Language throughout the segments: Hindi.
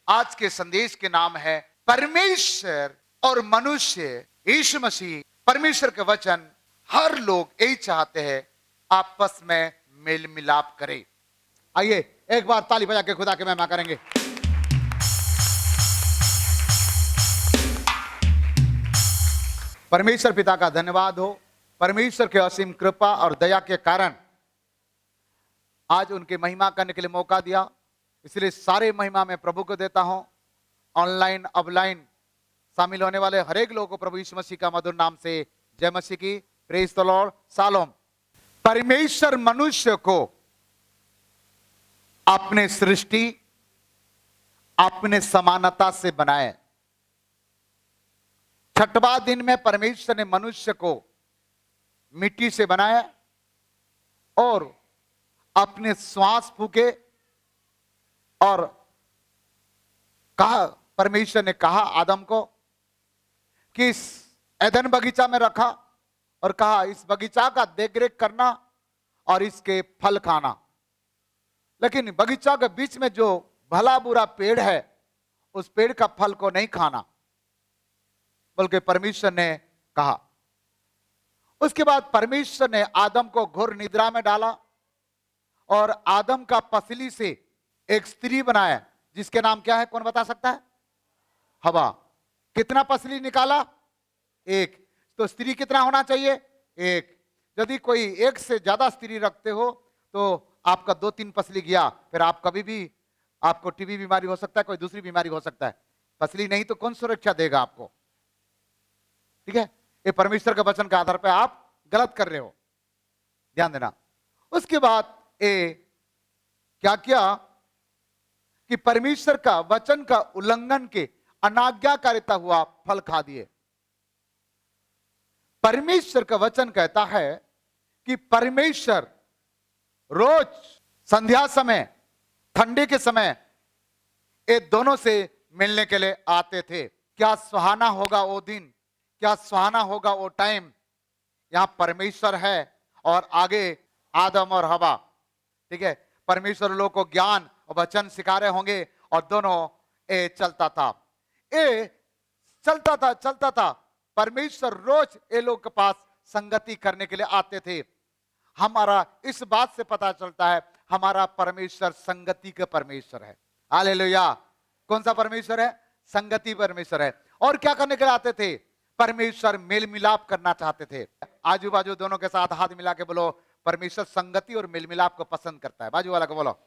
आज के संदेश के नाम है परमेश्वर और मनुष्य। यीशु मसीह परमेश्वर के वचन, हर लोग यही चाहते हैं आपस में मेल मिलाप करें। आइए एक बार ताली बजा के खुदा की महिमा करेंगे। परमेश्वर पिता का धन्यवाद हो। परमेश्वर के असीम कृपा और दया के कारण आज उनकी महिमा करने के लिए मौका दिया, इसलिए सारे महिमा मैं प्रभु को देता हूं। ऑनलाइन ऑफलाइन शामिल होने वाले हर एक लोगों को प्रभु यीशु मसीह का मधुर नाम से जय मसीह की। Praise the Lord. शालोम। परमेश्वर मनुष्य को अपने सृष्टि, अपने समानता से बनाए। छठवां दिन में परमेश्वर ने मनुष्य को मिट्टी से बनाया और अपने श्वास फूके और कहा, परमेश्वर ने कहा आदम को कि इस एदन बगीचा में रखा और कहा इस बगीचा का देखरेख करना और इसके फल खाना, लेकिन बगीचा के बीच में जो भला बुरा पेड़ है उस पेड़ का फल को नहीं खाना, बल्कि परमेश्वर ने कहा। उसके बाद परमेश्वर ने आदम को घोर निद्रा में डाला और आदम का पसली से एक स्त्री बनाया जिसके नाम क्या है, कौन बता सकता है? हवा। कितना पसली निकाला? एक। तो स्त्री कितना होना चाहिए? एक। यदि कोई एक से ज्यादा स्त्री रखते हो तो आपका 2-3 पसली गया, फिर आप कभी भी, आपको टीबी बीमारी हो सकता है, कोई दूसरी बीमारी हो सकता है। पसली नहीं तो कौन सुरक्षा देगा आपको? ठीक है, ये परमेश्वर के वचन के आधार पर आप गलत कर रहे हो, ध्यान देना। उसके बाद ये क्या किया कि परमेश्वर का वचन का उल्लंघन के अनाज्ञाकारिता हुआ फल खा दिए। परमेश्वर का वचन कहता है कि परमेश्वर रोज संध्या समय, ठंडे के समय ये दोनों से मिलने के लिए आते थे। क्या सुहाना होगा वो दिन, क्या सुहाना होगा वो टाइम। यहां परमेश्वर है और आगे आदम और हवा। ठीक है, परमेश्वर लोग को ज्ञान और वचन सिखा रहे होंगे और दोनों ये चलता था। परमेश्वर रोज ये लोग के पास संगति करने के लिए आते थे। हमारा इस बात से पता चलता है हमारा परमेश्वर संगति का परमेश्वर है। हालेलुया। कौन सा परमेश्वर है? संगति परमेश्वर है। और क्या करने के लिए आते थे? परमेश्वर मेल मिलाप करना चाहते थे। आजू बाजू दोनों के साथ हाथ मिला के बोलो, परमेश्वर संगति और मेल मिलाप को पसंद करता है। बाजू वाला को बोलो,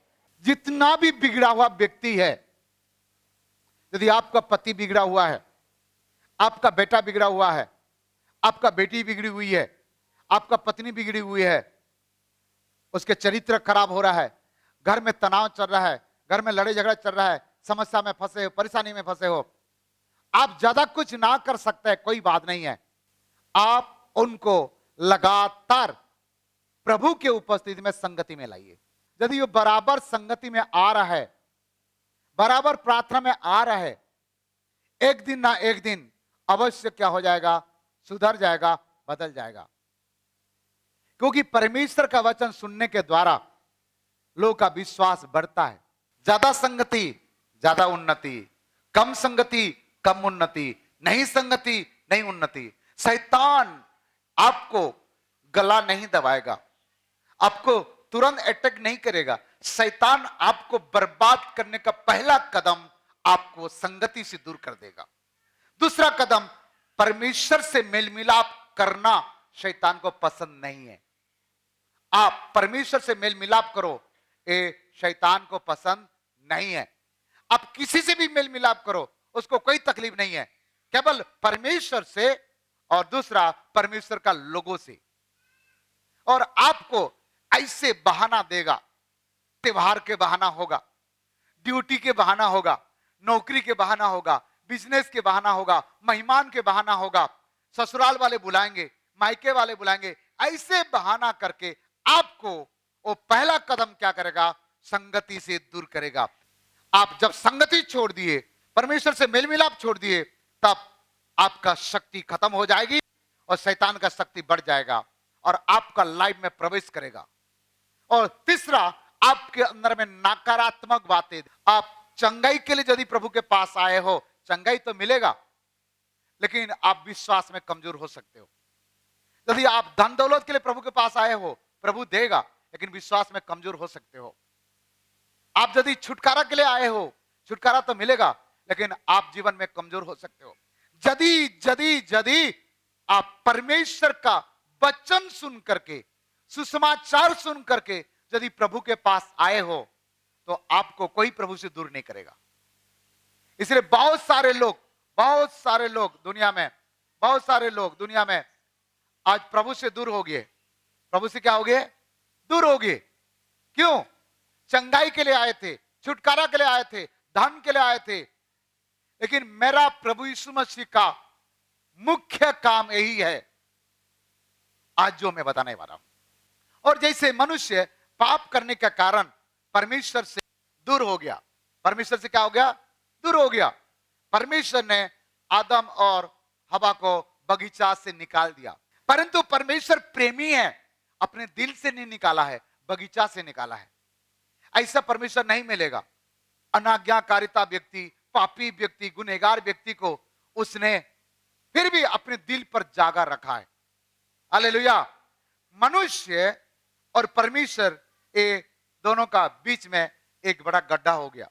जितना भी बिगड़ा हुआ व्यक्ति है, यदि आपका पति बिगड़ा हुआ है, आपका बेटा बिगड़ा हुआ है, आपका बेटी बिगड़ी हुई है, आपका पत्नी बिगड़ी हुई है, उसके चरित्र खराब हो रहा है, घर में तनाव चल रहा है, घर में लड़ाई झगड़ा चल रहा है, समस्या में फंसे हो, परेशानी में फंसे हो, आप ज्यादा कुछ ना कर सकते, कोई बात नहीं है। आप उनको लगातार प्रभु के उपस्थिति में संगति में लाइए। यदि वो बराबर संगति में आ रहा है, बराबर प्रार्थना में आ रहा है, एक दिन ना एक दिन अवश्य क्या हो जाएगा? सुधर जाएगा, बदल जाएगा। क्योंकि परमेश्वर का वचन सुनने के द्वारा लोगों का विश्वास बढ़ता है। ज्यादा संगति ज्यादा उन्नति, कम संगति कम उन्नति, नहीं संगति नहीं उन्नति। शैतान आपको गला नहीं दबाएगा, आपको तुरंत अटैक नहीं करेगा। शैतान आपको बर्बाद करने का पहला कदम आपको संगति से दूर कर देगा। दूसरा कदम, परमेश्वर से मेल मिलाप करना शैतान को पसंद नहीं है। आप परमेश्वर से मेल मिलाप करो, ये शैतान को पसंद नहीं है। आप किसी से भी मेल मिलाप करो, उसको कोई तकलीफ नहीं है, केवल परमेश्वर से और दूसरा परमेश्वर का लोगों से। और आपको ऐसे बहाना देगा, त्योहार के बहाना होगा, ड्यूटी के बहाना होगा, नौकरी के बहाना होगा, बिजनेस के बहाना होगा, मेहमान के बहाना होगा, ससुराल वाले बुलाएंगे, मायके वाले बुलाएंगे, ऐसे बहाना करके आपको वो पहला कदम क्या करेगा? संगति से दूर करेगा। आप जब संगति छोड़ दिए, परमेश्वर से मेल मिलाप छोड़ दिए, तब आपका शक्ति खत्म हो जाएगी और शैतान का शक्ति बढ़ जाएगा और आपका लाइफ में प्रवेश करेगा। और तीसरा, आपके अंदर में नकारात्मक बातें, आप चंगाई के लिए यदि प्रभु के पास आए हो, चंगाई तो मिलेगा, लेकिन आप विश्वास में कमजोर हो सकते हो। यदि आप धन दौलत के लिए प्रभु के पास आए हो, प्रभु देगा, लेकिन विश्वास में कमजोर हो सकते हो। आप यदि छुटकारा के लिए आए हो, छुटकारा तो मिलेगा, लेकिन आप जीवन में कमजोर हो सकते हो। यदि आप परमेश्वर का वचन सुन करके, सुसमाचार सुन करके यदि प्रभु के पास आए हो, तो आपको कोई प्रभु से दूर नहीं करेगा। इसलिए बहुत सारे लोग दुनिया में आज प्रभु से दूर हो गए। प्रभु से क्या हो गए? दूर हो गए। क्यों? चंगाई के लिए आए थे, छुटकारा के लिए आए थे, धन के लिए आए थे, लेकिन मेरा प्रभु यीशु मसीह का मुख्य काम यही है आज जो मैं बताने वाला हूं। और जैसे मनुष्य पाप करने के कारण परमेश्वर से दूर हो गया, परमेश्वर से क्या हो गया? दूर हो गया। परमेश्वर ने आदम और हवा को बगीचा से निकाल दिया, परंतु परमेश्वर प्रेमी है, अपने दिल से नहीं निकाला है, बगीचा से निकाला है। ऐसा परमेश्वर नहीं मिलेगा। अनाज्ञाकारिता व्यक्ति, पापी व्यक्ति, गुनहगार व्यक्ति को उसने फिर भी अपने दिल पर जागा रखा है। हालेलुया। मनुष्य और परमेश्वर ये दोनों का बीच में एक बड़ा गड्ढा हो गया।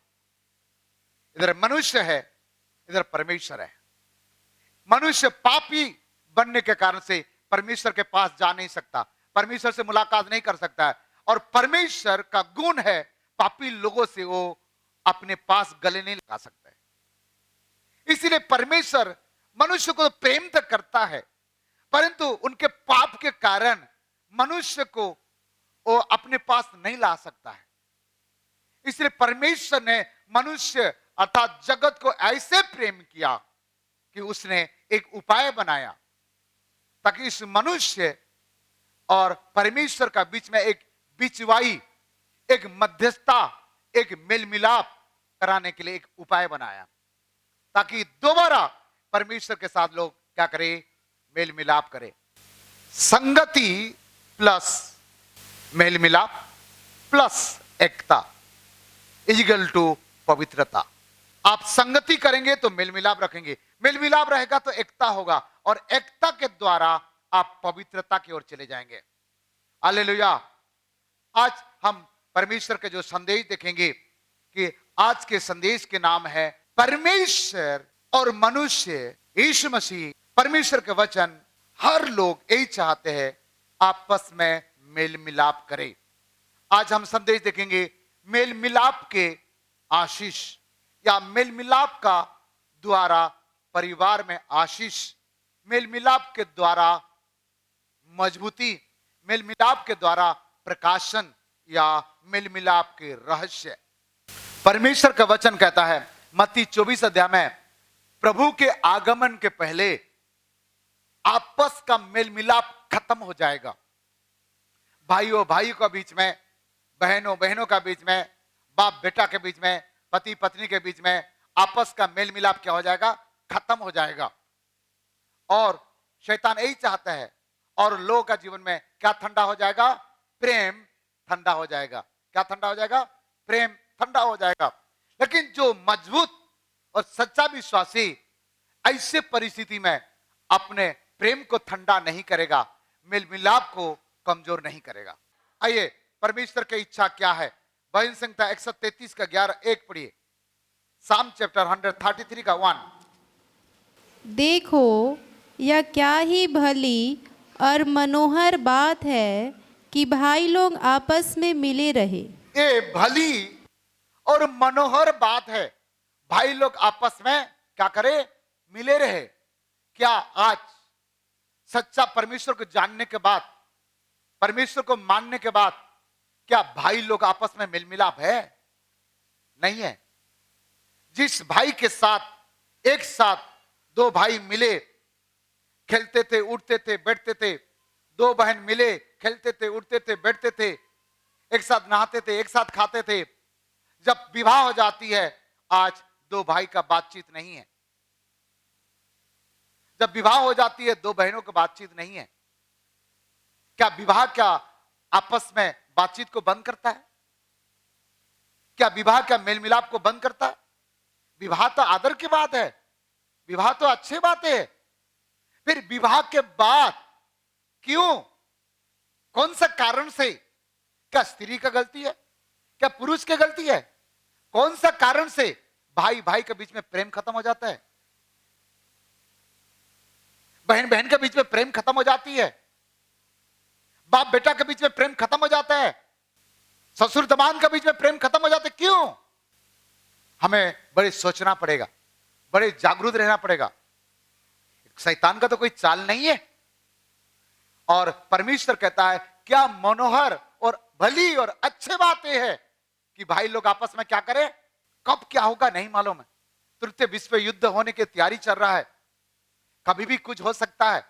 इधर मनुष्य है, इधर परमेश्वर है। मनुष्य पापी बनने के कारण से परमेश्वर के पास जा नहीं सकता, परमेश्वर से मुलाकात नहीं कर सकता है। और परमेश्वर का गुण है पापी लोगों से वो अपने पास गले नहीं लगा सकता है। इसीलिए परमेश्वर मनुष्य को प्रेम तो करता है, परंतु उनके पाप के कारण मनुष्य को वो अपने पास नहीं ला सकता है। इसलिए परमेश्वर ने मनुष्य अर्थात जगत को ऐसे प्रेम किया कि उसने एक उपाय बनाया ताकि इस मनुष्य और परमेश्वर का बीच में एक बिचवाई, एक मध्यस्थता, एक मेल मिलाप कराने के लिए एक उपाय बनाया, ताकि दोबारा परमेश्वर के साथ लोग क्या करें? मेल मिलाप करें। संगति प्लस मेल मिलाप प्लस एकता इक्वल टू पवित्रता। आप संगति करेंगे तो मेल मिलाप रखेंगे, मेल मिलाप रहेगा तो एकता होगा, और एकता के द्वारा आप पवित्रता की ओर चले जाएंगे। हालेलुया। आज हम परमेश्वर के जो संदेश देखेंगे कि आज के संदेश के नाम है परमेश्वर और मनुष्य, यीशु मसीह, परमेश्वर के वचन। हर लोग यही चाहते हैं आपस में मेल मिलाप करें। आज हम संदेश देखेंगे मेल मिलाप के आशीष, या मेल मिलाप का द्वारा परिवार में आशीष, मेल मिलाप के द्वारा मजबूती, मेल मिलाप के द्वारा प्रकाशन, या मेल मिलाप के रहस्य। परमेश्वर का वचन कहता है मत्ती 24 अध्याय में, प्रभु के आगमन के पहले आपस का मेल मिलाप खत्म हो जाएगा। भाइयों भाइयों के बीच में, बहनों बहनों का बीच में, बाप बेटा के बीच में, पति पत्नी के बीच में आपस का मेल मिलाप क्या हो जाएगा? खत्म हो जाएगा। और शैतान यही चाहता है, और लोगों का जीवन में क्या ठंडा हो जाएगा? प्रेम ठंडा हो जाएगा। क्या ठंडा हो जाएगा? प्रेम ठंडा हो जाएगा। लेकिन जो मजबूत और सच्चा विश्वासी ऐसे परिस्थिति में अपने प्रेम को ठंडा नहीं करेगा, मेल मिलाप को कमजोर नहीं करेगा। आइए परमेश्वर की इच्छा क्या है? भजन संहिता 133 का 11-1 पढ़िए। साम चैप्टर 133 का 1। देखो यह क्या ही भली और मनोहर बात है कि भाई लोग आपस में मिले रहे। ये भली और मनोहर बात है, भाई लोग आपस में क्या करे? मिले रहे। क्या आज सच्चा परमेश्वर को जानने के बाद, परमेश्वर को मानने के बाद, क्या भाई लोग आपस में मेल मिलाप है? नहीं है। जिस भाई के साथ एक साथ दो भाई मिले, खेलते थे, उठते थे, बैठते थे, दो बहन मिले, खेलते थे, उठते थे, बैठते थे, एक साथ नहाते थे, एक साथ खाते थे, जब विवाह हो जाती है, आज दो भाई का बातचीत नहीं है। जब विवाह हो जाती है, दो बहनों की बातचीत नहीं है। क्या विवाह क्या आपस में बातचीत को बंद करता है? क्या विवाह क्या मेल मिलाप को बंद करता है? विवाह तो आदर की बात है, विवाह तो अच्छी बात है। फिर विवाह के बाद क्यों, कौन सा कारण से, क्या स्त्री का गलती है, क्या पुरुष की गलती है? कौन सा कारण से भाई भाई के बीच में प्रेम खत्म हो जाता है, बहन बहन के बीच में प्रेम खत्म हो जाती है, बाप बेटा के बीच में प्रेम खत्म हो जाता है, ससुर दमाद के बीच में प्रेम खत्म हो जाता है? क्यों? हमें बड़े सोचना पड़ेगा, बड़े जागरूक रहना पड़ेगा। शैतान का तो कोई चाल नहीं है। और परमेश्वर कहता है क्या मनोहर और भली और अच्छे बातें हैं कि भाई लोग आपस में क्या करें। कब क्या होगा नहीं मालूम है। तृतीय विश्व युद्ध होने की तैयारी चल रहा है, कभी भी कुछ हो सकता है।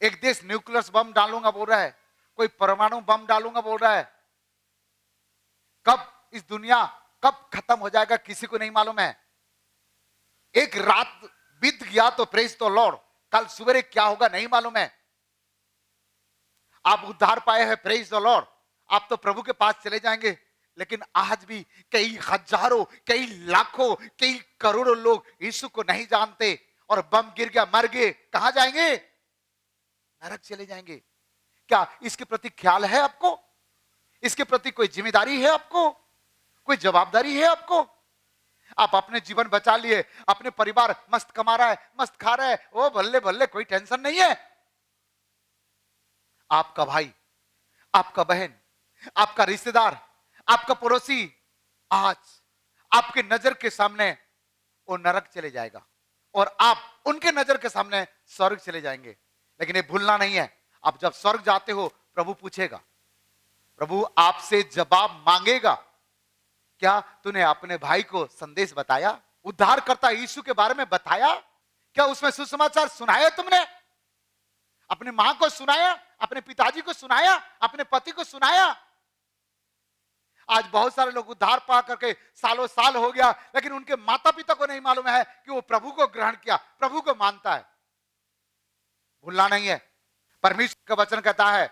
एक देश न्यूक्लियर बम डालूंगा बोल रहा है, कोई परमाणु बम डालूंगा बोल रहा है। कब इस दुनिया कब खत्म हो जाएगा किसी को नहीं मालूम है। एक रात बीत गया तो प्रेज तो लॉर्ड, कल सवेरे क्या होगा नहीं मालूम है। आप उद्धार पाए हैं, प्रेज द लॉर्ड, आप तो प्रभु के पास चले जाएंगे। लेकिन आज भी कई हजारों, कई लाखों, कई करोड़ों लोग यीशु को नहीं जानते और बम गिर गया, मर गए, कहां जाएंगे? नरक चले जाएंगे। क्या इसके प्रति ख्याल है आपको? इसके प्रति कोई जिम्मेदारी है आपको? कोई जवाबदारी है आपको? आप अपने जीवन बचा लिए, अपने परिवार मस्त कमा रहा है, मस्त खा रहा है, ओ बल्ले बल्ले, कोई टेंशन नहीं है। आपका भाई, आपका बहन, आपका रिश्तेदार, आपका पड़ोसी आज आपके नजर के सामने वो नरक चले जाएगा और आप उनके नजर के सामने स्वर्ग चले जाएंगे। लेकिन ये भूलना नहीं है, आप जब स्वर्ग जाते हो प्रभु पूछेगा, प्रभु आपसे जवाब मांगेगा, क्या तूने अपने भाई को संदेश बताया? उद्धारकर्ता यीशु के बारे में बताया? क्या उसमें सुसमाचार सुनाया तुमने? अपनी मां को सुनाया? अपने पिताजी को सुनाया? अपने पति को सुनाया? आज बहुत सारे लोग उद्धार पा करके सालों साल हो गया, लेकिन उनके माता पिता को नहीं मालूम है कि वो प्रभु को ग्रहण किया, प्रभु को मानता है। भूलना नहीं है, परमेश्वर का वचन कहता है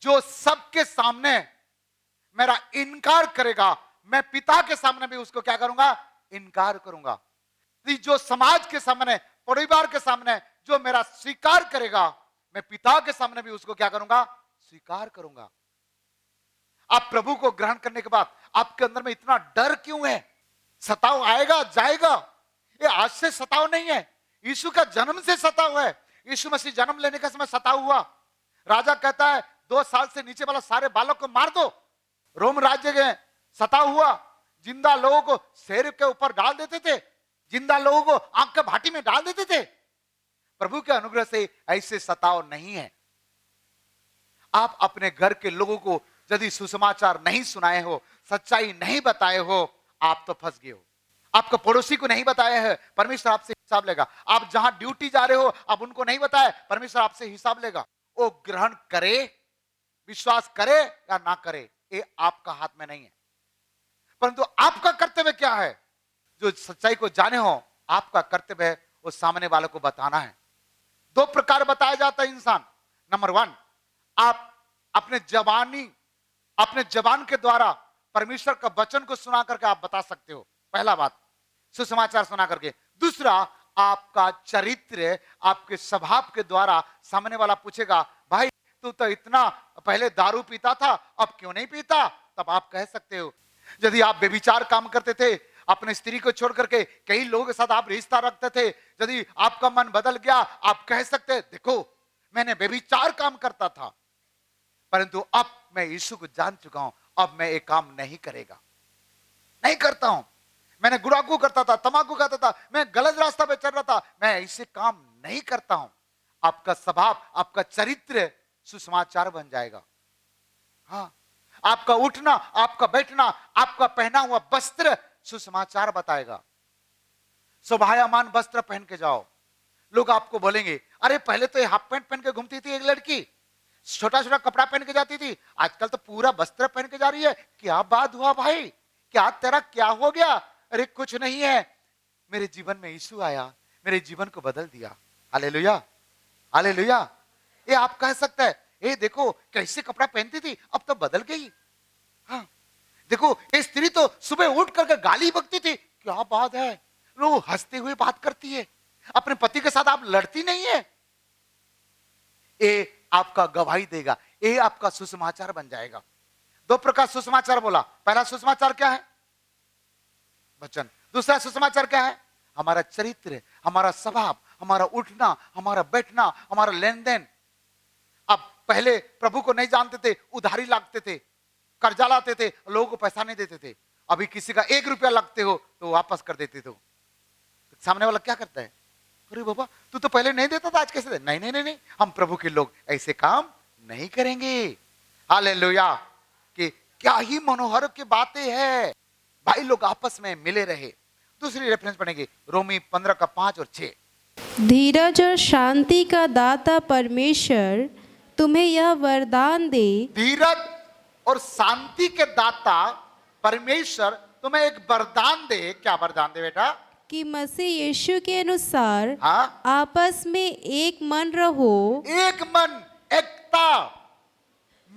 जो सबके सामने मेरा इनकार करेगा, मैं पिता के सामने भी उसको क्या करूंगा? इनकार करूंगा। जो समाज के सामने, परिवार के सामने जो मेरा स्वीकार करेगा, मैं पिता के सामने भी उसको क्या करूंगा? स्वीकार करूंगा। आप प्रभु को ग्रहण करने के बाद आपके अंदर में इतना डर क्यों है? सताव आएगा जाएगा, ये आज से सताव नहीं है, यीशु का जन्म से सताव है। यीशु मसीह जन्म लेने का समय सताव हुआ। राजा कहता है 2 साल से नीचे वाला सारे बालक को मार दो। रोम राज्य गए, सताव हुआ, जिंदा लोगों को शेर के ऊपर डाल देते थे, जिंदा लोगों को आंख के भाटी में डाल देते थे। प्रभु के अनुग्रह से ऐसे सताव नहीं है। आप अपने घर के लोगों को यदि सुसमाचार नहीं सुनाए हो, सच्चाई नहीं बताए हो, आप तो फंस गए हो। आपका पड़ोसी को नहीं बताया है, परमेश्वर आपसे हिसाब लेगा। आप जहां ड्यूटी जा रहे हो, आप उनको नहीं बताया, परमेश्वर आपसे हिसाब लेगा। वो ग्रहण करे, विश्वास करे या ना करे, ये आपका हाथ में नहीं है। परंतु आपका कर्तव्य क्या है? जो सच्चाई को जाने हो, आपका कर्तव्य है वो सामने वालों को बताना है। 2 प्रकार बताया जाता है इंसान। नंबर 1, आप अपने जबान के द्वारा परमेश्वर का वचन को सुना करके आप बता सकते हो, पहला बात, सुसमाचार सुना करके। दूसरा, आपका चरित्र, आपके स्वभाव के द्वारा सामने वाला पूछेगा, भाई तू तो इतना पहले दारू पीता था, अब क्यों नहीं पीता? तब आप कह सकते हो। यदि आप व्यभिचार काम करते थे, अपने स्त्री को छोड़ करके कई लोगों के साथ आप रिश्ता रखते थे, यदि आपका मन बदल गया, आप कह सकते, देखो मैंने व्यभिचार काम करता था, परंतु अब मैं यीशु को जान चुका हूं, अब मैं ये काम नहीं करता हूं। मैंने गुड़ागु करता था, तमाकू खाता था, मैं गलत रास्ता पे चल रहा था, मैं ऐसे काम नहीं करता हूं। आपका स्वभाव, आपका चरित्र सुसमाचार बन जाएगा। हाँ, आपका उठना, आपका बैठना, आपका पहना हुआ वस्त्र सुसमाचार बताएगा। शोभायमान वस्त्र पहन के जाओ, लोग आपको बोलेंगे, अरे पहले तो ये हाफ पैंट पहन के घूमती थी एक लड़की, छोटा छोटा कपड़ा पहन के जाती थी, आजकल तो पूरा वस्त्र पहन के जा रही है, क्या बात हुआ भाई? क्या तेरा क्या हो गया? अरे कुछ नहीं है, मेरे जीवन में यीशु आया, मेरे जीवन को बदल दिया। Hallelujah, hallelujah. ये आप कह सकते हैं, ये देखो कैसे कपड़ा पहनती थी, अब तो बदल गई। हाँ, देखो ये स्त्री तो सुबह उठ करके गाली बकती थी, क्या बात है, वो हंसते हुए बात करती है, अपने पति के साथ आप लड़ती नहीं है। ये आपका गवाही देगा, ये आपका सुसमाचार बन जाएगा। दो प्रकार सुसमाचार बोला, पहला सुसमाचार क्या है? वचन। दूसरा सुसमाचार क्या है? हमारा चरित्र, हमारा स्वभाव, हमारा उठना, हमारा बैठना, हमारा लेन देन। अब पहले प्रभु को नहीं जानते थे, उधारी लागते थे, कर्जा लाते थे, लोगों को पैसा नहीं देते थे। अभी किसी का 1 रुपया लगते हो तो वापस कर देते थे। तो सामने वाला क्या करता है? अरे बाबा तू तो पहले नहीं देता था, आज कैसे दे? नहीं नहीं नहीं नहीं, हम प्रभु के लोग ऐसे काम नहीं करेंगे। हालेलुया। कि क्या ही मनोहर की बातें हैं, भाई लोग आपस में मिले रहे। दूसरी रेफरेंस पढ़ेंगे, रोमी 15 का 5 और 6। धीरज और शांति का दाता परमेश्वर तुम्हें यह वरदान दे। धीरज और शांति के दाता परमेश्वर तुम्हें एक वरदान दे। क्या वरदान दे बेटा? कि मसीह यीशु के अनुसार हाँ, आपस में एक मन रहो। एक मन, एकता,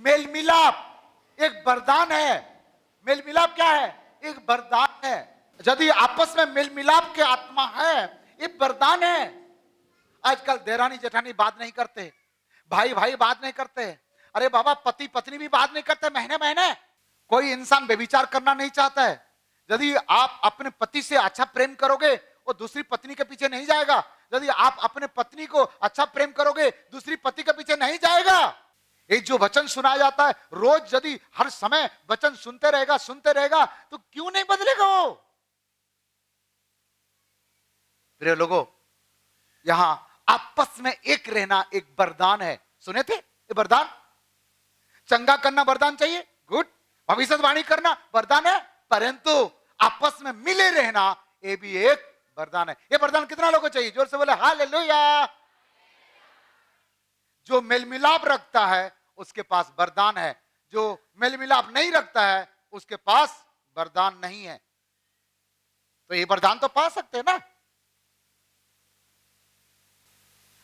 मेल मिलाप एक वरदान है। मेल मिलाप क्या है? एक वरदान है। यदि आपस में मेल मिलाप के आत्मा है, ये वरदान है। आजकल देरानी जेठानी बात नहीं करते, भाई भाई बात नहीं करते, अरे बाबा पति पत्नी भी बात नहीं करते महीने महीने। कोई इंसान व्यभिचार करना नहीं चाहता है। यदि आप अपने पति से अच्छा प्रेम करोगे, वो दूसरी पत्नी के पीछे नहीं जाएगा। यदि आप अपने पत्नी को अच्छा प्रेम करोगे, दूसरी पति के पीछे नहीं जाएगा। ये जो वचन सुनाया जाता है रोज, यदि हर समय वचन सुनते रहेगा तो क्यों नहीं बदलेगा वो? प्रिय लोगों, यहां आपस में एक रहना एक वरदान है। सुने थे ये वरदान? चंगा करना वरदान चाहिए, गुड। भविष्यवाणी करना वरदान है, परंतु आपस में मिले रहना ये भी एक वरदान है। ये वरदान कितना लोगों को चाहिए? जोर से बोले हालेलुया। जो मेल मिलाप रखता है उसके पास वरदान है, जो मेल मिलाप नहीं रखता है उसके पास वरदान नहीं है। तो ये वरदान तो पा सकते हैं ना।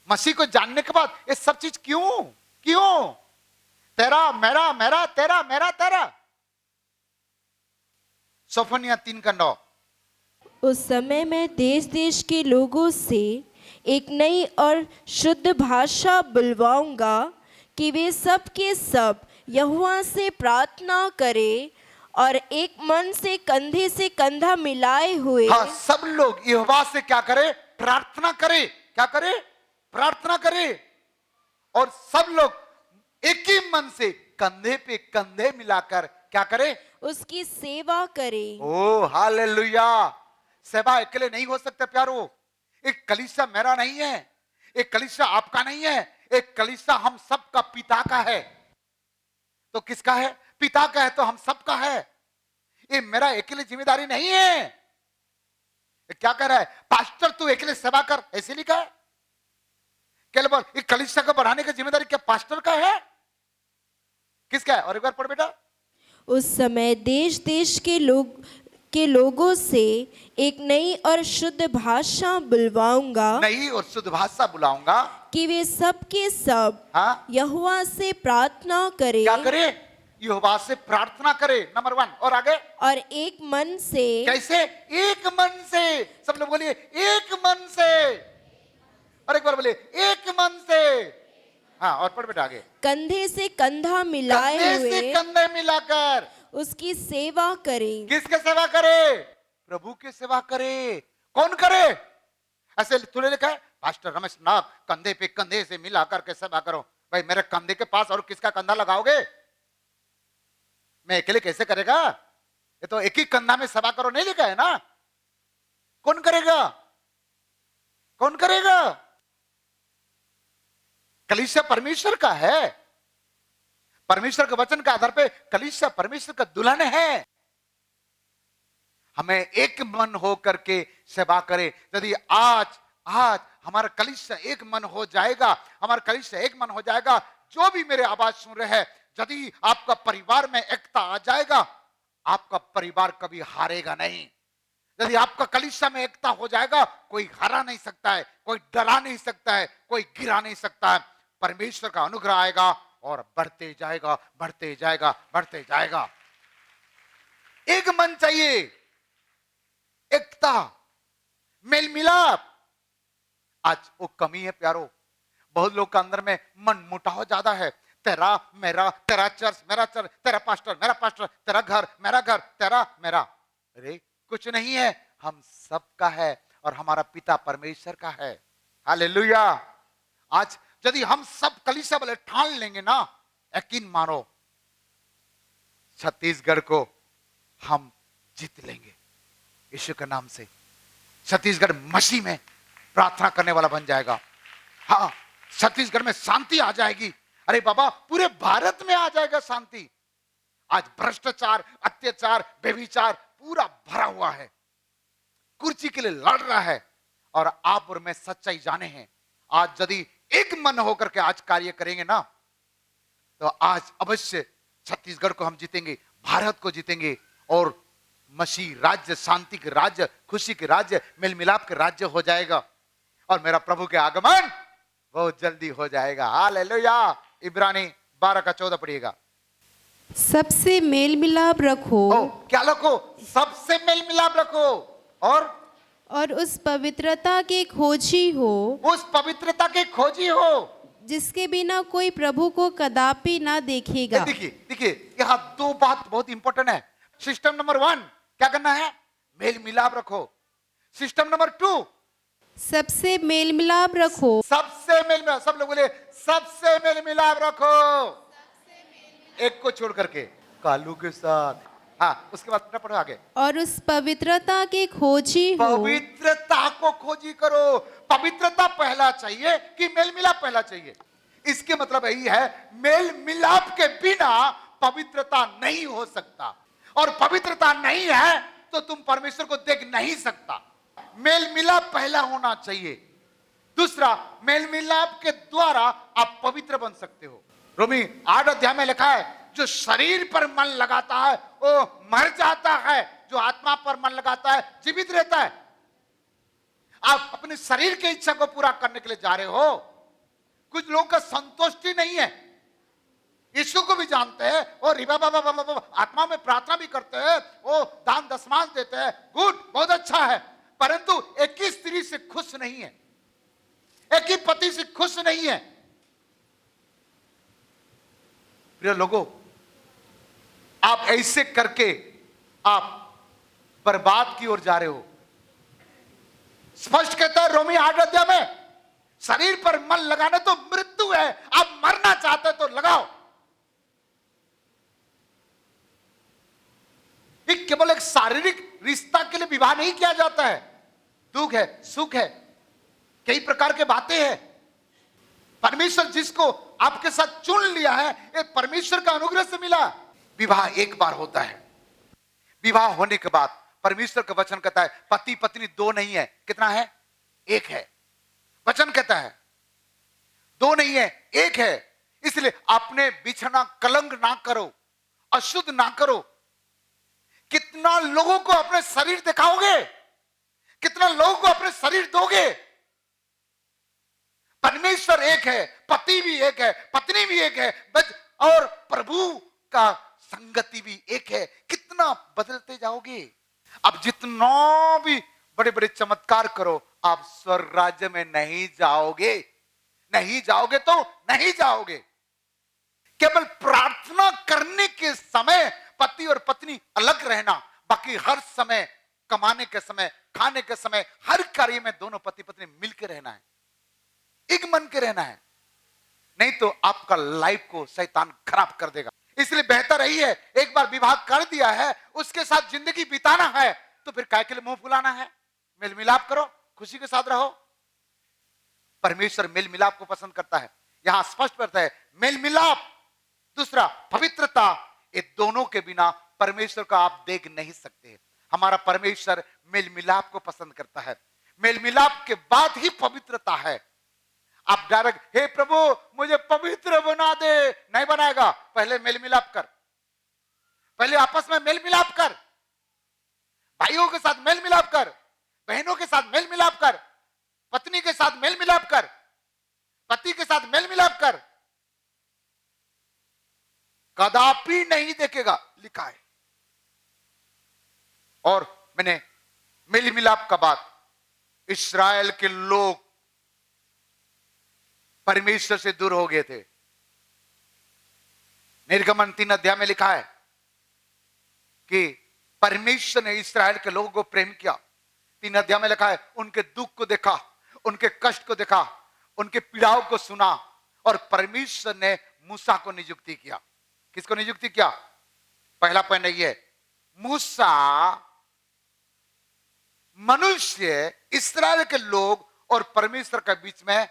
मसीह को जानने के बाद ये सब चीज क्यों क्यों? तेरा मेरा, मेरा तेरा, मेरा तेरा। सोफनिया 3 का 9। उस समय मैं देश देश के लोगों से एक नई और शुद्ध भाषा बुलवाऊंगा कि वे सब के सब यहोवा से प्रार्थना करें और एक मन से कंधे से कंधा मिलाए हुए। हाँ, सब लोग यहोवा से क्या करें? प्रार्थना करें। क्या करें? प्रार्थना करें। और सब लोग एक ही मन से कंधे पे कंधे मिलाकर क्या करें? उसकी सेवा करें। ओ हालेलुया। सेवा अकेले नहीं हो सकता प्यारो। एक कलीसिया मेरा नहीं है, एक कलीसिया आपका नहीं है, एक कलीसिया हम सबका पिता का है। तो किसका है? पिता का है, तो हम सबका है। ये मेरा अकेले जिम्मेदारी नहीं है। ये क्या कह रहा है? पास्टर तू अकेले सेवा कर, ऐसे लिखा है? केवल एक कलीसिया को बढ़ाने की जिम्मेदारी क्या पास्टर का है? किसका है? और एक बार पढ़ बेटा। उस समय देश देश के लोगों से एक नई और शुद्ध भाषा बुलवाऊंगा। नई और शुद्ध भाषा बुलाऊंगा कि वे सब के सब हाँ? यहोवा से प्रार्थना करें। क्या करे? यहोवा से प्रार्थना करे, नंबर 1। और आगे? और एक मन से। कैसे? एक मन से। सब लोग बोलिए एक मन से। और एक बार बोलिए एक मन से। हाँ, और पढ़ बेटा आगे। कंधे से कंधा मिलाए कंधे से हुए कंधे मिलाकर उसकी सेवा करें। किसके सेवा करे? प्रभु के सेवा करे। कौन करे? ऐसे तूने लिखा है पास्टर रमेश नाग कंधे पे कंधे से मिलाकर के सेवा करो। भाई मेरे कंधे के पास और किसका कंधा लगाओगे? मैं अकेले कैसे करेगा? ये तो एक ही कंधा में सेवा करो नहीं लिखा है ना। कौन करेगा? कौन करेगा? कलीसिया परमेश्वर का है। परमेश्वर के वचन के आधार पे कलीसिया परमेश्वर का दुल्हन है। हमें एक मन हो करके सेवा करें। यदि आज हमारा कलीसिया एक मन हो जाएगा, हमारा कलीसिया एक मन हो जाएगा, जो भी मेरे आवाज सुन रहे हैं, यदि आपका परिवार में एकता आ जाएगा, आपका परिवार कभी हारेगा नहीं। यदि आपका कलीसिया में एकता हो जाएगा, कोई हरा नहीं सकता है, कोई डरा नहीं सकता है, कोई गिरा नहीं सकता है। परमेश्वर का अनुग्रह आएगा और बढ़ते जाएगा, बढ़ते जाएगा, बढ़ते जाएगा। एक मन चाहिए, एकता, मेल मिलाप। आज वो कमी है प्यारो। बहुत लोग के अंदर में मन मुटाव ज्यादा है। तेरा मेरा, तेरा चर्च मेरा चर्च, तेरा पास्टर मेरा पास्टर, तेरा घर मेरा घर, तेरा मेरा। अरे कुछ नहीं है, हम सबका है और हमारा पिता परमेश्वर का है। हालेलुया। आज यदि हम सब कलीसिया वाले ठान लेंगे ना, यकीन मानो छत्तीसगढ़ को हम जीत लेंगे यीशु के नाम से। छत्तीसगढ़ मसीह में प्रार्थना करने वाला बन जाएगा। हाँ, छत्तीसगढ़ में शांति आ जाएगी। अरे बाबा, पूरे भारत में आ जाएगा शांति। आज भ्रष्टाचार, अत्याचार, व्यभिचार पूरा भरा हुआ है, कुर्सी के लिए लड़ रहा है। और आप और मैं सच्चाई जाने हैं। आज यदि एक मन होकर के आज कार्य करेंगे ना, तो आज अवश्य छत्तीसगढ़ को हम जीतेंगे, भारत को जीतेंगे और मसीह राज्य, शांति के राज्य, खुशी के राज्य, मेल मिलाप के राज्य हो जाएगा। और मेरा प्रभु के आगमन बहुत जल्दी हो जाएगा। हालेलुया। इब्रानी 12:14 पढ़िएगा। सबसे मेल मिलाप रखो। क्या रखो? सबसे मेल मिलाप रखो। और उस पवित्रता के खोजी हो। उस पवित्रता के खोजी हो जिसके बिना कोई प्रभु को कदापि ना देखेगा। देखिए यहाँ दो बात बहुत इंपॉर्टेंट है। सिस्टम नंबर 1 क्या करना है? मेल मिलाप रखो। सिस्टम नंबर 2 सबसे मेल मिलाप रखो। सबसे मेल मिलाप, सब लोग बोले सबसे मेल मिलाप रखो। एक को छोड़ करके कालू के साथ। हाँ, उसके बाद पढ़ो आगे। और उस पवित्रता के खोजी हो। पवित्रता को खोजी करो। पवित्रता पहला चाहिए कि मेल मिलाप पहला चाहिए? इसके मतलब यही है, मेल मिलाप के बिना पवित्रता नहीं हो सकता। और पवित्रता नहीं है तो तुम परमेश्वर को देख नहीं सकता। मेल मिलाप पहला होना चाहिए। दूसरा, मेल मिलाप के द्वारा आप पवित्र बन सकते हो। रोमी 8 अध्याय में लिखा है, जो शरीर पर मन लगाता है वो मर जाता है, जो आत्मा पर मन लगाता है जीवित रहता है। आप अपने शरीर की इच्छा को पूरा करने के लिए जा रहे हो। कुछ लोगों का संतुष्टि नहीं है, यीशु को भी जानते हैं और आत्मा में प्रार्थना भी करते हैं, वो दान दशमांश देते हैं, गुड, बहुत अच्छा है, परंतु एक ही स्त्री से खुश नहीं है, एक ही पति से खुश नहीं है। प्रिय लोगों, आप ऐसे करके आप बर्बाद की ओर जा रहे हो। स्पष्ट कहता है रोमी 8 अध्याय में, शरीर पर मन लगाने तो मृत्यु है। आप मरना चाहते तो लगाओ। ये केवल एक शारीरिक रिश्ता के लिए विवाह नहीं किया जाता है। दुख है, सुख है, कई प्रकार के बातें हैं। परमेश्वर जिसको आपके साथ चुन लिया है, ये परमेश्वर का अनुग्रह से मिला। विवाह एक बार होता है। विवाह होने के बाद परमेश्वर का वचन कहता है पति पत्नी 2 नहीं है, कितना है? 1 है। वचन कहता है 2 नहीं है, 1 है। इसलिए अपने बिछना कलंक ना करो, अशुद्ध ना करो। कितना लोगों को अपने शरीर दिखाओगे? कितना लोगों को अपने शरीर दोगे? परमेश्वर एक है, पति भी एक है, पत्नी भी एक है, और प्रभु का संगति भी एक है। कितना बदलते जाओगे? अब जितना भी बड़े बड़े चमत्कार करो, आप स्वर्ग राज्य में नहीं जाओगे। नहीं जाओगे तो नहीं जाओगे। केवल प्रार्थना करने के समय पति और पत्नी अलग रहना, बाकी हर समय, कमाने के समय, खाने के समय, हर कार्य में दोनों पति पत्नी मिलकर रहना है, एक मन के रहना है। नहीं तो आपका लाइफ को शैतान खराब कर देगा। इसलिए बेहतर यही है, एक बार विवाह कर दिया है, उसके साथ जिंदगी बिताना है, तो फिर काय के लिए मुंह फुलाना है? मेल मिलाप करो, खुशी के साथ रहो। परमेश्वर मेल मिलाप को पसंद करता है। यहां स्पष्ट करता है मेल मिलाप, दूसरा पवित्रता। ये दोनों के बिना परमेश्वर को आप देख नहीं सकते। हमारा परमेश्वर मेल मिलाप को पसंद करता है। मेल मिलाप के बाद ही पवित्रता है। आप डायरेक्ट हे प्रभु मुझे पवित्र बना दे, नहीं बनाएगा। पहले मेल मिलाप कर, पहले आपस में मेल मिलाप कर, भाइयों के साथ मेल मिलाप कर, बहनों के साथ मेल मिलाप कर, पत्नी के साथ मेल मिलाप कर, पति के साथ मेल मिलाप कर। कदापि नहीं देखेगा, लिखा है। और मैंने मेल मिलाप का बात, इस्राएल के लोग परमेश्वर से दूर हो गए थे। निर्गमन 3 अध्याय में लिखा है कि परमेश्वर ने इस्राएल के लोगों को प्रेम किया। 3 अध्याय में लिखा है उनके दुख को देखा, उनके कष्ट को देखा, उनके पीड़ाओं को सुना, और परमेश्वर ने मूसा को नियुक्ति किया। किसको नियुक्ति किया? पहला पॉइंट ये है, मूसा मनुष्य, इस्राएल के लोग और परमेश्वर के बीच में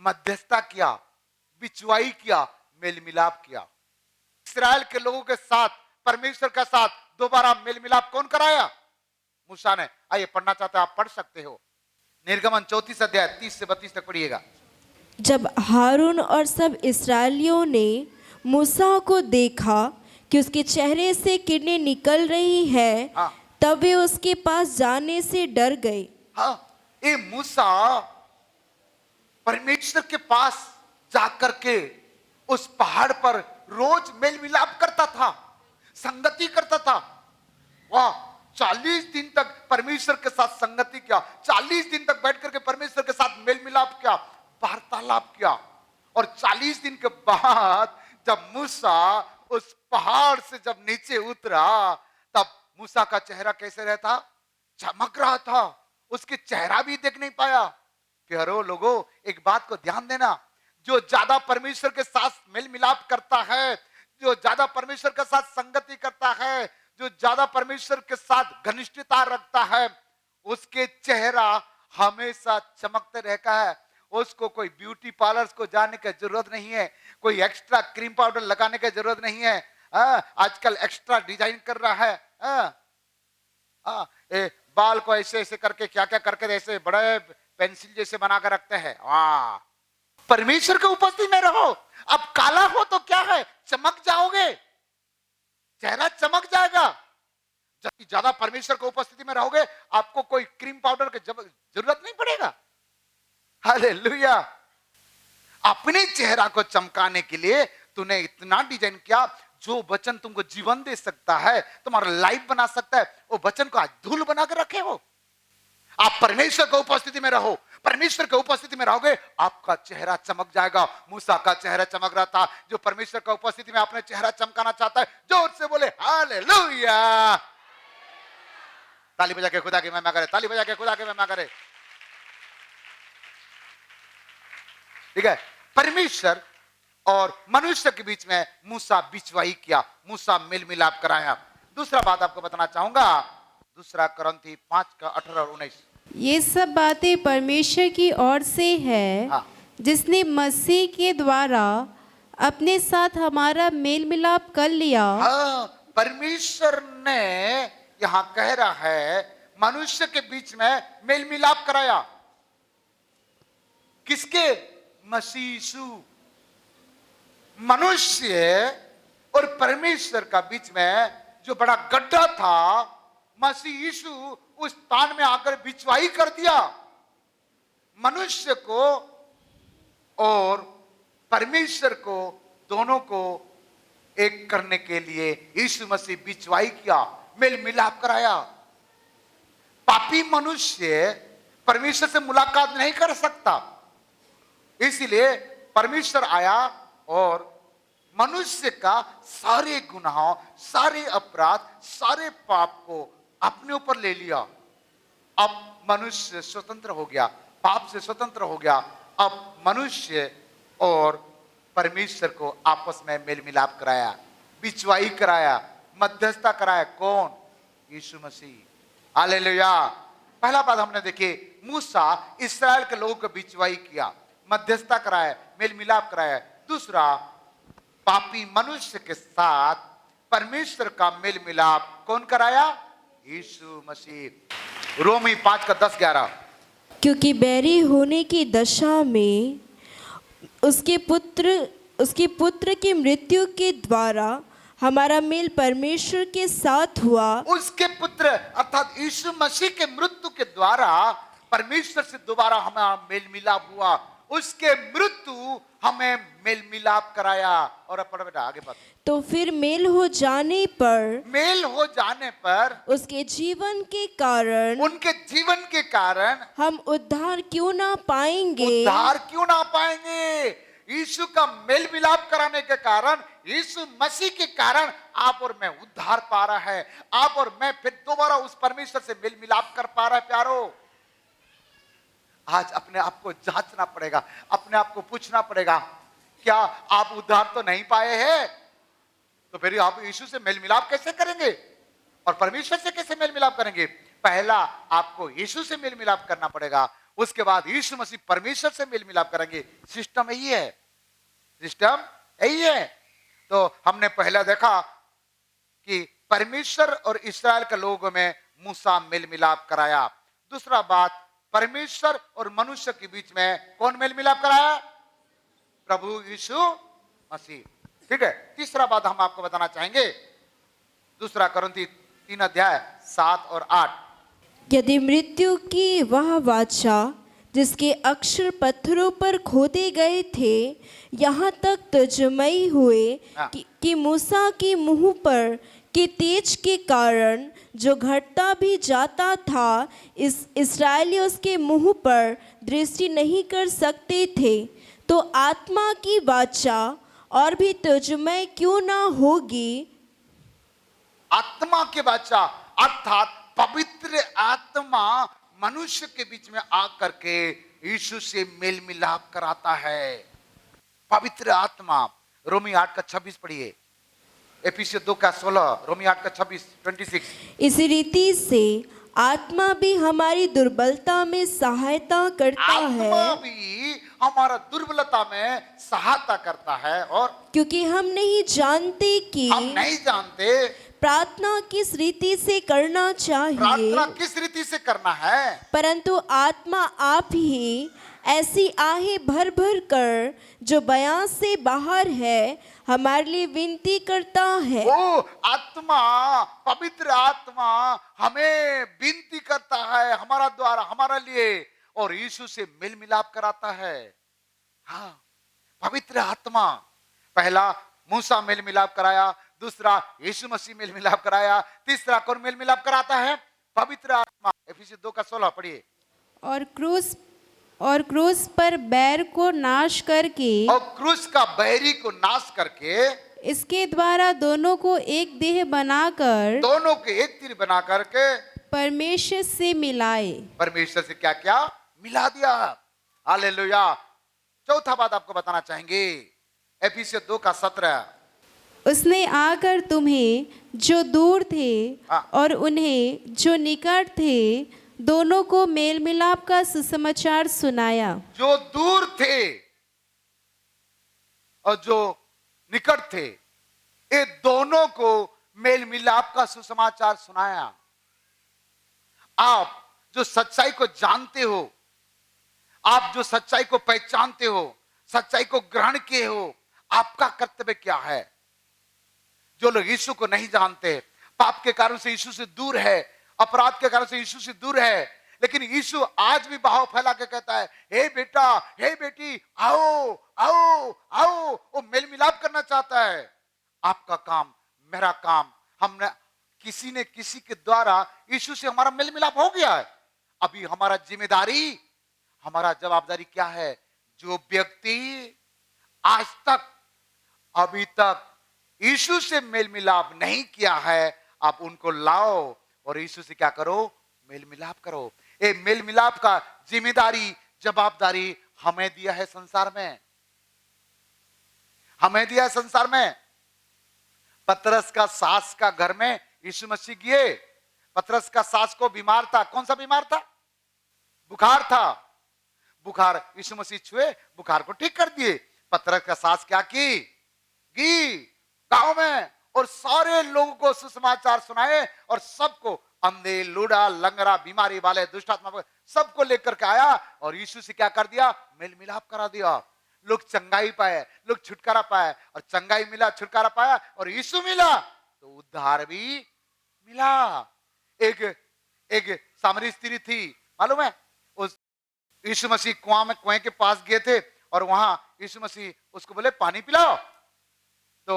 मध्यस्थता किया, बिचवाई किया, मेल मिलाप किया। इस्राएल के लोगों के साथ, परमेश्वर के साथ दोबारा मेल मिलाप कौन कराया? मूसा ने। आइए पढ़ना चाहते हैं, आप पढ़ सकते हो। निर्गमन 34 अध्याय 30 से 32 तक पढ़िएगा। जब हारून और सब इस्राएलियों ने मूसा को देखा कि उसके चेहरे से किरणें निकल रही है, हाँ। तब वे उसके पास जाने से डर गए। हाँ, ये मूसा परमेश्वर के पास जाकर के उस पहाड़ पर रोज मेल मिलाप करता था, संगति करता था। वाह, 40 दिन तक परमेश्वर के साथ संगति किया, 40 दिन तक बैठ करके परमेश्वर के साथ मेल मिलाप किया, वार्तालाप किया। और 40 दिन के बाद जब मूसा उस पहाड़ से जब नीचे उतरा, तब मूसा का चेहरा कैसे रहता? चमक रहा था। उसके चेहरा भी देख नहीं पाया। कि अरे लोगों, एक बात को ध्यान देना, जो ज्यादा परमेश्वर के साथ मेल मिलाप करता है, जो ज्यादा परमेश्वर के साथ संगति करता है, जो ज्यादा परमेश्वर के साथ घनिष्ठता रखता है, उसके चेहरा हमेशा चमकते रहता है। उसको कोई ब्यूटी पार्लर को जाने की जरूरत नहीं है, कोई एक्स्ट्रा क्रीम पाउडर लगाने की जरूरत नहीं है। आजकल एक्स्ट्रा डिजाइन कर रहा है। बाल को ऐसे ऐसे करके क्या क्या करके ऐसे बड़े पेंसिल जैसे बना कर रखते हैं। वाह, परमेश्वर के उपस्थिति में रहो। अब काला हो तो क्या है, चमक जाओगे, चेहरा चमक जाएगा। जब ज्यादा परमेश्वर की उपस्थिति में रहोगे, आपको कोई क्रीम पाउडर की जरूरत नहीं पड़ेगा। हालेलुया। अपने चेहरा को चमकाने के लिए तूने इतना डिजाइन किया, जो वचन तुमको जीवन दे सकता है, तुम्हारा लाइफ बना सकता है, वो वचन को आज धूल बना कर रखे हो। आप परमेश्वर की उपस्थिति में रहो, परमेश्वर की उपस्थिति में रहोगे, आपका चेहरा चमक जाएगा। मूसा का चेहरा चमक रहा था। जो परमेश्वर की उपस्थिति में अपने चेहरा चमकाना चाहता है, जोर से बोले हालेलुया। ताली बजा के खुदा की महिमा करे, ताली बजा के खुदा की महिमा करे। ठीक है, परमेश्वर और मनुष्य के बीच में मूसा बिचवाई किया, मूसा मेल मिलाप कराया। दूसरा बात आपको बताना चाहूंगा, दूसरा कुरिन्थी 5 का 18 और 19। ये सब बातें परमेश्वर की ओर से है, हाँ। जिसने मसीह के द्वारा अपने साथ हमारा मेल मिलाप कर लिया। हाँ, परमेश्वर ने यहां कह रहा है मनुष्य के बीच में मेल मिलाप कराया। किसके? मसीह यीशु। मनुष्य और परमेश्वर का बीच में जो बड़ा गड्ढा था, मसीह यीशु उस स्थान में आकर बिचवाई कर दिया। मनुष्य को और परमेश्वर को, दोनों को एक करने के लिए यीशु मसीह बिचवाई किया, मेल मिलाप कराया। पापी मनुष्य परमेश्वर से मुलाकात नहीं कर सकता, इसलिए परमेश्वर आया और मनुष्य का सारे गुनाहों, सारे अपराध, सारे पाप को अपने ऊपर ले लिया। अब मनुष्य स्वतंत्र हो गया, पाप से स्वतंत्र हो गया। अब मनुष्य और परमेश्वर को आपस में मेल मिलाप कराया, बिचवाई कराया, मध्यस्थता कराया। कौन? यीशु मसीह। हालेलुया। पहला बात हमने देखी, मूसा इस्राएल के लोगों को बिचवाई किया, मध्यस्थता कराया, मेल मिलाप कराया। दूसरा, पापी मनुष्य के साथ परमेश्वर का मेल मिलाप कौन कराया? यीशु मसीह। रोमी 5 का 10-11। क्योंकि बैरी होने की दशा में उसके पुत्र की मृत्यु के द्वारा हमारा मेल परमेश्वर के साथ हुआ। उसके पुत्र अर्थात यीशु मसीह के मृत्यु के द्वारा परमेश्वर से दोबारा हमारा मेल मिलाप हुआ। उसके मृत्यु हमें मेल मिलाप कराया। और अब पढ़ो बेटा आगे बात। तो फिर मेल हो जाने पर मेल हो जाने पर उसके जीवन के कारण उनके जीवन के कारण हम उद्धार क्यों ना पाएंगे। उद्धार क्यों ना पाएंगे। यीशु का मेल मिलाप कराने के कारण, यीशु मसीह के कारण आप और मैं उद्धार पा रहा है। आप और मैं फिर दोबारा उस परमेश्वर से मेल मिलाप कर पा रहा है। प्यारो, आज अपने आप को जांचना पड़ेगा, अपने आप को पूछना पड़ेगा, क्या आप उद्धार तो नहीं पाए हैं? तो फिर आप यीशु से मेल मिलाप कैसे करेंगे और परमेश्वर से कैसे मेल मिलाप करेंगे? पहला आपको यीशु से मेल मिलाप करना पड़ेगा, उसके बाद यीशु मसीह परमेश्वर से मेल मिलाप करेंगे। सिस्टम यही है, सिस्टम यही है। तो हमने पहला देखा कि परमेश्वर और इस्राएल के लोगों में मूसा मेल मिलाप कराया। दूसरा बात, परमेश्वर और मनुष्य के बीच में कौन मेल मिलाप कराया? प्रभु यीशु मसीह। ठीक है, तीसरा बात हम आपको बताना चाहेंगे, दूसरा कुरिन्थी 3:7 और 8। यदि मृत्यु की वह वाचा जिसके अक्षर पत्थरों पर खोदे गए थे यहाँ तक तर्जमई हुए कि मूसा के मुंह पर के तेज के कारण जो घटता भी जाता था, इस इस्राएली उसके मुंह पर दृष्टि नहीं कर सकते थे, तो आत्मा की वाचा और भी तर्जमय क्यों ना होगी। आत्मा के वाचा अर्थात पवित्र आत्मा मनुष्य के बीच में आकर के यीशु से मेल मिलाप कराता है। पवित्र आत्मा, रोमी 8:26 पढ़िए, एफिसियों 2:16, रोमी 8:26-26। इसी रीति से आत्मा भी हमारी दुर्बलता में सहायता करता है। आत्मा भी हमारा दुर्बलता में सहायता करता है। और क्योंकि हम नहीं जानते कि हम नहीं जानते प्रार्थना किस रीति से करना चाहिए, प्रार्थना किस रीति से करना है, परंतु आत्मा आप ही ऐसी आहें भर भर कर जो बयां से बाहर है हमारे लिए विनती करता है। वो आत्मा, पवित्र आत्मा हमें विनती करता है हमारा द्वारा, हमारा लिए, और यीशु से मेल मिलाप कराता है। हाँ, पवित्र आत्मा, पहला मूसा मेल मिलाप कराया, दूसरा यीशु मसीह मेल मिलाप कराया, तीसरा कौन मेल मिलाप कराता है? पवित्र आत्मा। एफिसियों 2:16 पढ़िए। और क्रूस पर बैर को नाश करके, और क्रूस का बैरी को नाश करके, इसके द्वारा दोनों को एक देह बनाकर, दोनों के एक तीर बना करके परमेश्वर से मिलाए। परमेश्वर से क्या क्या मिला दिया। हालेलुया। चौथा बात आपको बताना चाहेंगे, एफिसियों 2:17। उसने आकर तुम्हें जो दूर थे हाँ। और उन्हें जो निकट थे दोनों को मेल मिलाप का सुसमाचार सुनाया। जो दूर थे और जो निकट थे, ये दोनों को मेल मिलाप का सुसमाचार सुनाया। आप जो सच्चाई को जानते हो, आप जो सच्चाई को पहचानते हो, सच्चाई को ग्रहण किए हो, आपका कर्तव्य क्या है? जो लोग यीशु को नहीं जानते, पाप के कारण से यीशु से दूर है, अपराध के कारण से यीशु से दूर है, लेकिन यीशु आज भी बाहों फैला के कहता है, हे बेटा, हे बेटी, आओ आओ आओ। वो मेल मिलाप करना चाहता है। आपका काम, मेरा काम, हमने किसी ने किसी के द्वारा यीशु से हमारा मेल मिलाप हो गया है। अभी हमारा जिम्मेदारी, हमारा जवाबदारी क्या है? जो व्यक्ति आज तक, अभी तक यीशु से मेल मिलाप नहीं किया है, आप उनको लाओ और यीशु से क्या करो? मेल मिलाप करो। ये मेल मिलाप का जिम्मेदारी, जवाबदारी हमें दिया है संसार में, हमें दिया है संसार में। पतरस का सास का घर में यीशु मसीह गए। पतरस का सास को बीमार था। कौन सा बीमार था? बुखार था। बुखार यीशु मसीह छुए, बुखार को ठीक कर दिए। पतरस का सास क्या की? गई गांव में और सारे लोगों को सुसमाचार सुनाए और सबको, अंधे, लूढ़ा, लंगड़ा, बीमारी वाले, दुष्टात्मा, सबको लेकर के आया और यीशु से क्या कर दिया? मेल मिलाप करा दिया। लोग चंगाई पाए, लोग छुटकारा पाए, और चंगाई मिला, छुटकारा पाया और यीशु मिला तो उद्धार भी मिला। एक सामरी स्त्री थी, मालूम है? उस यीशु मसीह कुएं के पास गए थे और वहां यीशु मसीह उसको बोले पानी पिलाओ। तो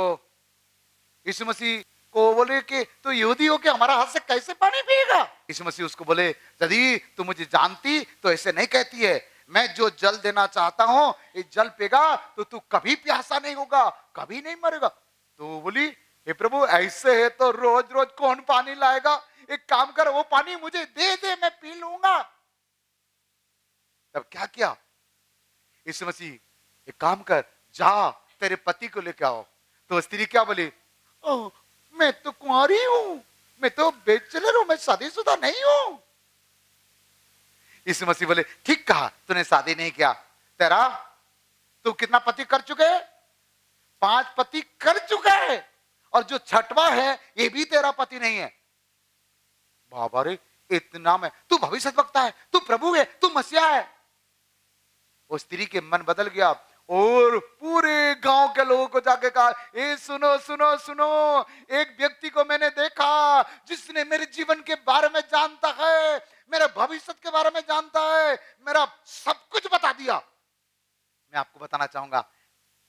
यीशु मसीह को बोले कि तू यहूदी हो के हमारा हाथ से कैसे पानी पिएगा। यीशु मसीह उसको बोले यदि तू मुझे जानती तो ऐसे नहीं कहती है, मैं जो जल देना चाहता हूं ये जल पेगा तो तू कभी प्यासा नहीं होगा, कभी नहीं मरेगा। तो बोली हे प्रभु ऐसे है तो रोज रोज कौन पानी लाएगा, एक काम कर वो पानी मुझे दे दे मैं पी लूंगा। तब क्या किया यीशु मसीह, एक काम कर जा तेरे पति को लेके आओ। तो स्त्री क्या बोली, ओह मैं तो कुंवारी हूं, मैं तो बैचलर हूं, मैं शादीशुदा नहीं हूं। यीशु मसीह बोले ठीक कहा, तूने शादी नहीं किया, तेरा तू कितना पति कर चुके है, 5 पति कर चुका है और जो छठवां है ये भी तेरा पति नहीं है। बाबा रे इतना में तू भविष्यवक्ता है, तू प्रभु है, तू मसीहा है। वो स्त्री के मन बदल गया और पूरे गांव के लोगों को जाके कहा, ए सुनो सुनो सुनो, एक व्यक्ति को मैंने देखा जिसने मेरे जीवन के बारे में जानता है, मेरे भविष्य के बारे में जानता है, मेरा सब कुछ बता दिया। मैं आपको बताना चाहूंगा,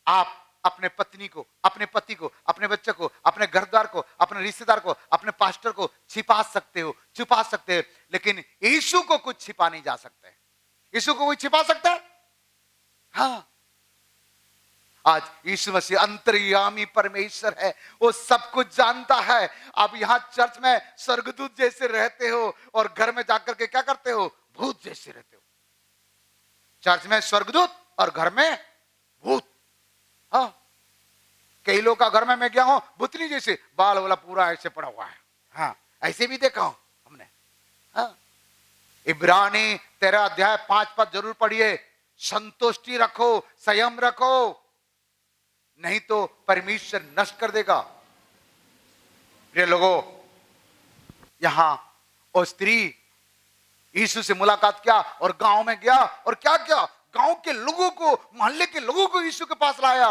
आप अपने पत्नी को, अपने पति को, अपने बच्चे को, अपने घर द्वार को, अपने रिश्तेदार को, अपने पास्टर को छिपा सकते हो, छुपा सकते हो, लेकिन यीशु को कुछ छिपा नहीं जा सकता है। यीशु को कोई छिपा सकता है? हाँ, आज यीशु मसीह अंतर्यामी परमेश्वर है, वो सब कुछ जानता है। आप यहां चर्च में स्वर्गदूत जैसे रहते हो और घर में जाकर के क्या करते हो, भूत जैसे रहते हो। चर्च में स्वर्गदूत और घर में भूत। हाँ, कई लोग का घर में मैं गया हूं भूतनी जैसे, बाल वाला पूरा ऐसे पड़ा हुआ है। हाँ, ऐसे भी देखा हूं हमने। हाँ, इब्रानी 13 अध्याय 5 पद जरूर पढ़िए, संतुष्टि रखो, संयम रखो, नहीं तो परमेश्वर नष्ट कर देगा। प्रिय लोगों, यहां वो स्त्री यीशु से मुलाकात किया और गांव में गया और क्या किया, गांव के लोगों को, मोहल्ले के लोगों को यीशु के पास लाया।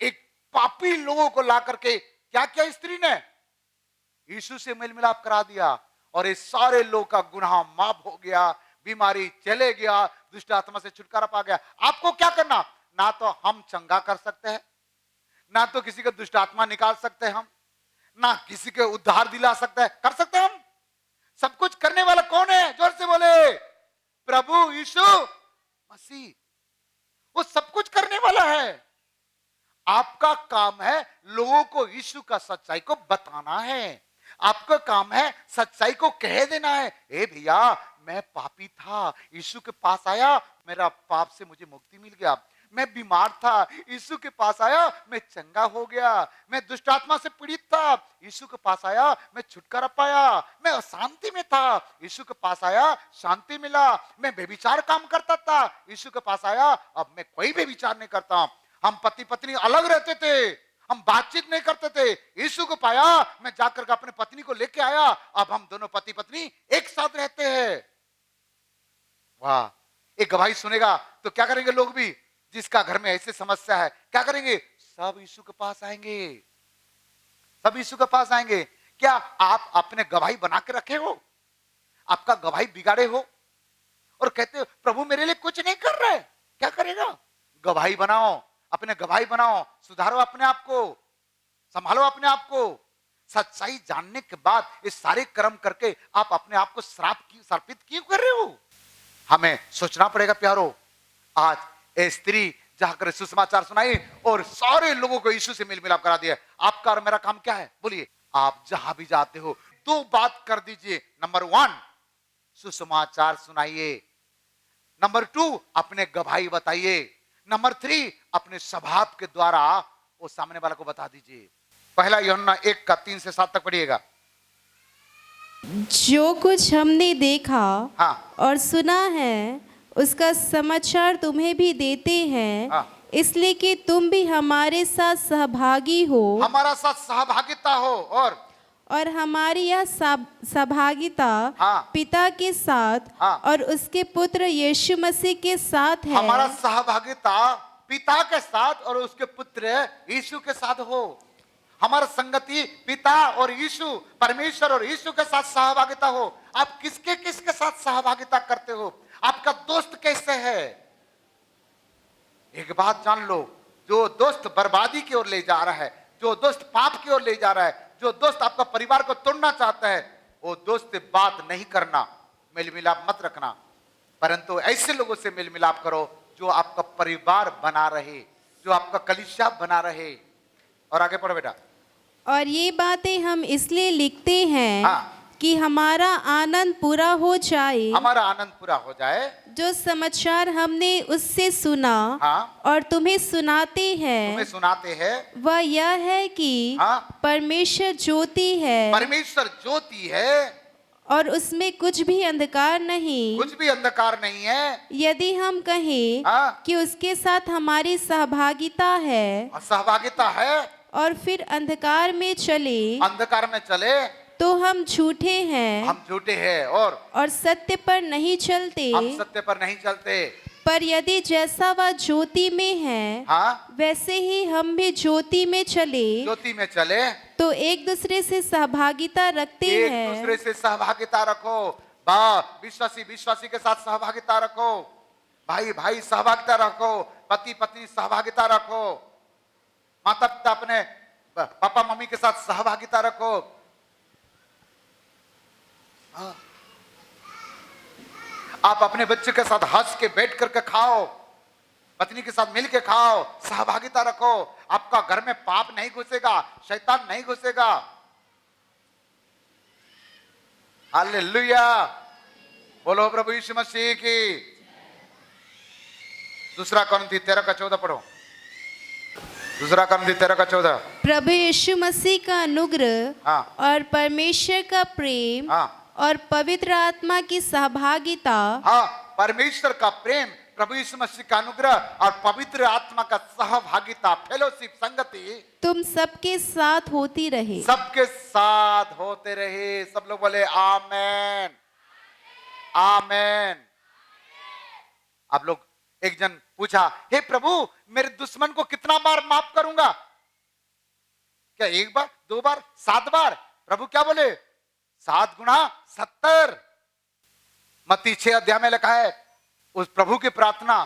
एक पापी लोगों को ला करके क्या किया स्त्री ने, यीशु से मेल मिलाप करा दिया और ये सारे लोग का गुनाह माफ हो गया, बीमारी चले गया, दुष्ट आत्मा से छुटकारा पा गया। आपको क्या करना, ना तो हम चंगा कर सकते हैं, ना तो किसी का दुष्ट आत्मा निकाल सकते हैं हम, ना किसी के उद्धार दिला सकते हैं, कर सकते हैं हम? सब कुछ करने वाला कौन है? जोर से बोले, प्रभु यीशु मसीह। वो सब कुछ करने वाला है। आपका काम है लोगों को यीशु का सच्चाई को बताना है। आपका काम है सच्चाई को कह देना है। ए भैया मैं पापी था, यीशु के पास आया, मेरा पाप से मुझे मुक्ति मिल गया। मैं बीमार था, यीशु के पास आया, मैं चंगा हो गया। मैं दुष्ट आत्मा से पीड़ित था, यीशु के पास आया, मैं छुटकारा पाया। मैं अशांति में था, यीशु के पास आया, शांति मिला। मैं बेविचार काम करता था, यीशु के पास आया, अब मैं कोई बेविचार नहीं करता। हम पति पत्नी अलग रहते थे, हम बातचीत नहीं करते थे, यीशु को पाया, मैं जाकर के अपने पत्नी को लेके आया, अब हम दोनों पति पत्नी एक साथ रहते हैं। वाह, एक गवाही सुनेगा तो क्या करेंगे लोग भी, जिसका घर में ऐसी समस्या है क्या करेंगे, सब यीशु के पास आएंगे, सब यीशु के पास आएंगे। क्या आप अपने गवाही बना के रखे हो, आपका गवाही बिगाड़े हो और कहते हो प्रभु मेरे लिए कुछ नहीं कर रहा है, क्या करेगा? गवाही बनाओ, अपने गवाही बनाओ, सुधारो अपने आप को, संभालो अपने आप को। सच्चाई जानने के बाद ये सारे कर्म करके आप अपने आप को श्रापित क्यों कर रहे हो? हमें सोचना पड़ेगा प्यारो। आज ए स्त्री जाकर सुसमाचार सुनाई और सारे लोगों को यीशु से मेल मिलाप करा दिया। आपका और मेरा काम क्या है बोलिए? आप जहां भी जाते हो 2 बात कर दीजिए। नंबर 1 सुसमाचार सुनाइए, नंबर 2 अपने गवाही बताइए, नंबर 3 अपने स्वभाव के द्वारा वो सामने वाला को बता दीजिए। पहला यूहन्ना 1 का 3 से 7 तक पढ़िएगा। जो कुछ हमने देखा हाँ। और सुना है उसका समाचार तुम्हें भी देते हैं, हाँ। इसलिए कि तुम भी हमारे साथ सहभागी हो, हमारा साथ सहभागिता हो। और हमारी यह सहभागिता हाँ। पिता के साथ हाँ। और उसके पुत्र यीशु मसीह के साथ है। हमारा सहभागिता पिता के साथ और उसके पुत्र यीशु के साथ हो। हमारा संगति पिता और यीशु, परमेश्वर और यीशु के साथ सहभागिता हो। आप किसके साथ सहभागिता करते हो? आपका दोस्त कैसे बात जान लो, जो दोस्त बर्बादी की ओर ले जा रहा है, जो दोस्त पाप की ओर ले जा रहा है, जो दोस्त आपका परिवार को तोड़ना चाहता है, वो दोस्त से बात नहीं करना, मेल मिलाप मत रखना, परंतु ऐसे लोगों से मेल मिलाप करो जो आपका परिवार बना रहे, जो आपका कलीसिया बना रहे। और आगे पढ़ो बेटा। और ये बातें हम इसलिए लिखते हैं हाँ। कि हमारा आनंद पूरा हो जाए। हमारा आनंद पूरा हो जाए। जो समाचार हमने उससे सुना हाँ। और तुम्हें सुनाते हैं, तुम्हें सुनाते हैं, वह यह है कि हाँ। परमेश्वर ज्योति है परमेश्वर ज्योति है और उसमें कुछ भी अंधकार नहीं। कुछ भी अंधकार नहीं है। यदि हम कहें हाँ। कि उसके साथ हमारी सहभागिता है सहभागिता है और फिर अंधकार में चले अंधकार में चले तो हम झूठे हैं हम झूठे हैं और सत्य पर नहीं चलते। हम सत्य पर नहीं चलते। पर यदि जैसा वह ज्योति में है, हाँ, वैसे ही हम भी ज्योति में चले ज्योति में चले तो एक दूसरे से सहभागिता रखते एक हैं। दूसरे से सहभागिता रखो। विश्वासी विश्वासी के साथ सहभागिता रखो, भाई भाई सहभागिता रखो, पति पत्नी सहभागिता रखो, माता पिता अपने पापा मम्मी के साथ सहभागिता रखो। हाँ। आप अपने बच्चे के साथ हंस के बैठ करके खाओ, पत्नी के साथ मिल के खाओ, सहभागिता रखो। आपका घर में पाप नहीं घुसेगा, शैतान नहीं घुसेगा। हालेलुया, बोलो प्रभु यीशु मसीह की। दूसरा कोरिन्थी 13:14 पढ़ो। दूसरा कोरिन्थी 13:14। प्रभु यीशु मसीह का अनुग्रह हाँ। और परमेश्वर का प्रेम हाँ। और पवित्र आत्मा की सहभागिता, हाँ, परमेश्वर का प्रेम, प्रभु यीशु मसीह का अनुग्रह और पवित्र आत्मा का सहभागिता, फेलोशिप, संगति तुम सबके साथ होती रहे। सबके साथ होते रहे। सब लोग बोले आमेन आमेन। आप लोग, एक जन पूछा, हे प्रभु मेरे दुश्मन को कितना बार माफ करूंगा? क्या एक बार, दो बार, 7 बार? प्रभु क्या बोले? 7 गुना 70। मत्ती 6 अध्याय में लिखा है, उस प्रभु की प्रार्थना,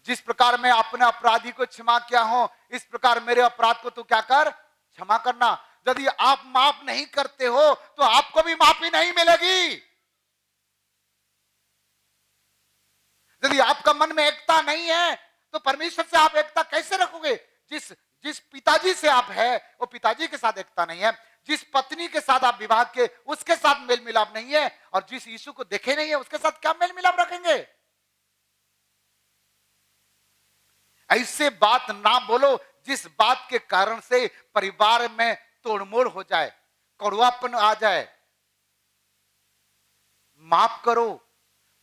जिस प्रकार मैं अपने अपराधी को क्षमा किया हूं, इस प्रकार मेरे अपराध को तू क्या कर, क्षमा करना। यदि आप माफ नहीं करते हो तो आपको भी माफी नहीं मिलेगी। यदि आपका मन में एकता नहीं है तो परमेश्वर से आप एकता कैसे रखोगे? जिस पिताजी से आप है वो पिताजी के साथ एकता नहीं है, जिस पत्नी के साथ आप विवाह के उसके साथ मेल मिलाप नहीं है, और जिस यीशु को देखे नहीं है उसके साथ क्या मेल मिलाप रखेंगे? ऐसे बात ना बोलो जिस बात के कारण से परिवार में तोड़मोड़ हो जाए, कड़वापन आ जाए। माफ करो,